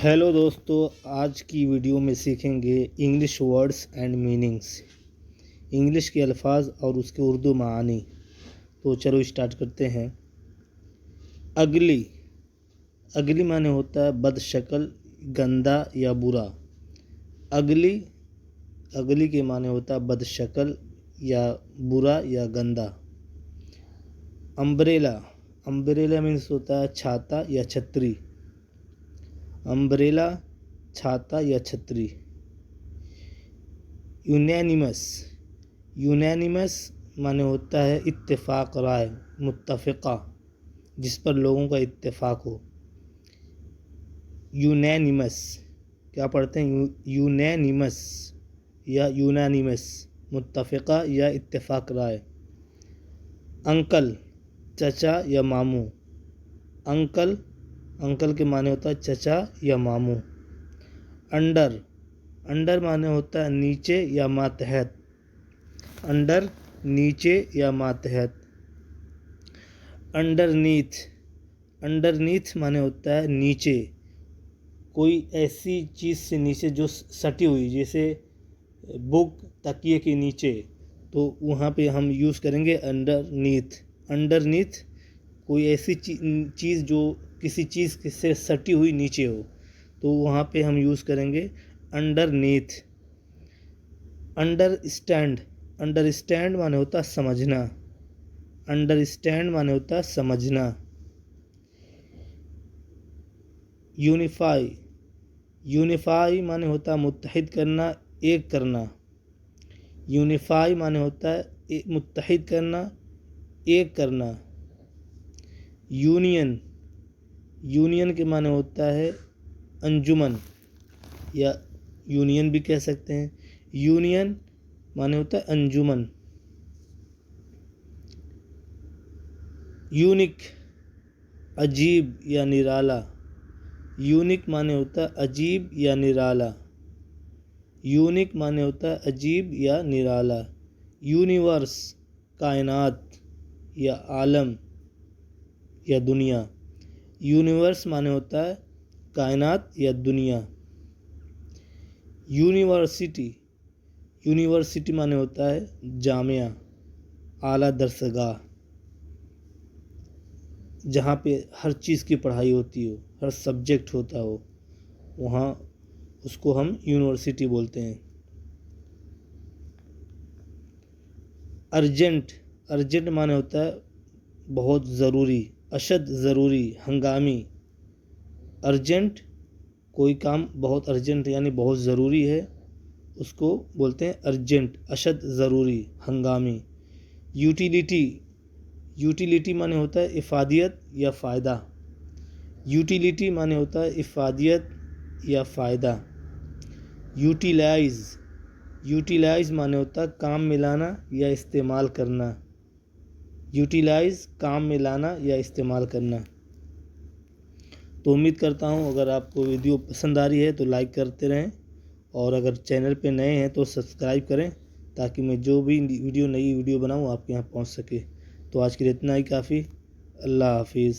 Hello दोस्तों, आज की वीडियो में सीखेंगे English words and meanings. English के अल्फाज और उसके उर्दू मानी। तो चलो स्टार्ट करते हैं। अगली अगली माने होता है बदशक्ल, गंदा या बुरा। अगली अगली के माने होता है बदशक्ल या बुरा या गंदा। अम्ब्रेला अम्ब्रेला मीन्स होता है छाता या छतरी। अम्ब्रेला छाता या छतरी। यूनैनिमस यूनैनिमस माने होता है इत्तेफाक राय, मुत्तफ़िक़ा, जिस पर लोगों का इत्तेफाक हो। यूनैनिमस क्या पढ़ते हैं? यूनैनिमस या यूनानिमस, मुत्तफ़िक़ा या इत्तेफाक राय। अंकल चचा या मामू। अंकल अंकल के माने होता है चचा या मामू। अंडर माने होता है नीचे या मातहत। अंडर नीचे या मातहत। अंडरनीथ माने होता है नीचे, कोई ऐसी चीज़ से नीचे जो सटी हुई, जैसे बुक तकिए के नीचे, तो वहाँ पे हम यूज़ करेंगे अंडरनीथ कोई ऐसी चीज़ जो किसी चीज़ से सटी हुई नीचे हो, तो वहाँ पे हम यूज़ करेंगे अंडरनीथ। अंडरस्टैंड माने होता है समझना। अंडरस्टैंड माने होता है समझना। यूनिफाई माने होता है मुत्तहिद करना, एक करना। यूनिफाई माने होता है मुत्तहिद करना, एक करना। यूनियन के माने होता है अंजुमन या यूनियन भी कह सकते हैं। यूनियन माने होता है अंजुमन। यूनिक अजीब या निराला। यूनिक माने होता है अजीब या निराला। यूनिक माने होता है अजीब या निराला। यूनिवर्स कायनात या आलम या दुनिया। यूनिवर्स माने होता है कायनात या दुनिया। यूनिवर्सिटी माने होता है जामिया, आला दरसगाह, जहाँ पे हर चीज़ की पढ़ाई होती हो, हर सब्जेक्ट होता हो, वहाँ उसको हम यूनिवर्सिटी बोलते हैं। अर्जेंट माने होता है बहुत ज़रूरी, अशद ज़रूरी, हंगामी। अर्जेंट कोई काम बहुत अर्जेंट यानी बहुत ज़रूरी है, उसको बोलते हैं अर्जेंट, अशद ज़रूरी, हंगामी। यूटिलिटी माने होता है इफ़ादियत या फ़ायदा। यूटिलिटी माने होता है इफ़ादियत या फ़ायदा। यूटिलाइज़ माने होता है काम में लाना या इस्तेमाल करना। यूटिलाइज़ काम में लाना या इस्तेमाल करना। तो उम्मीद करता हूँ अगर आपको वीडियो पसंद आ रही है तो लाइक करते रहें, और अगर चैनल पे नए हैं तो सब्सक्राइब करें, ताकि मैं जो भी नई वीडियो बनाऊँ आपके यहाँ पहुँच सके। तो आज के लिए इतना ही काफ़ी। अल्लाह हाफिज़।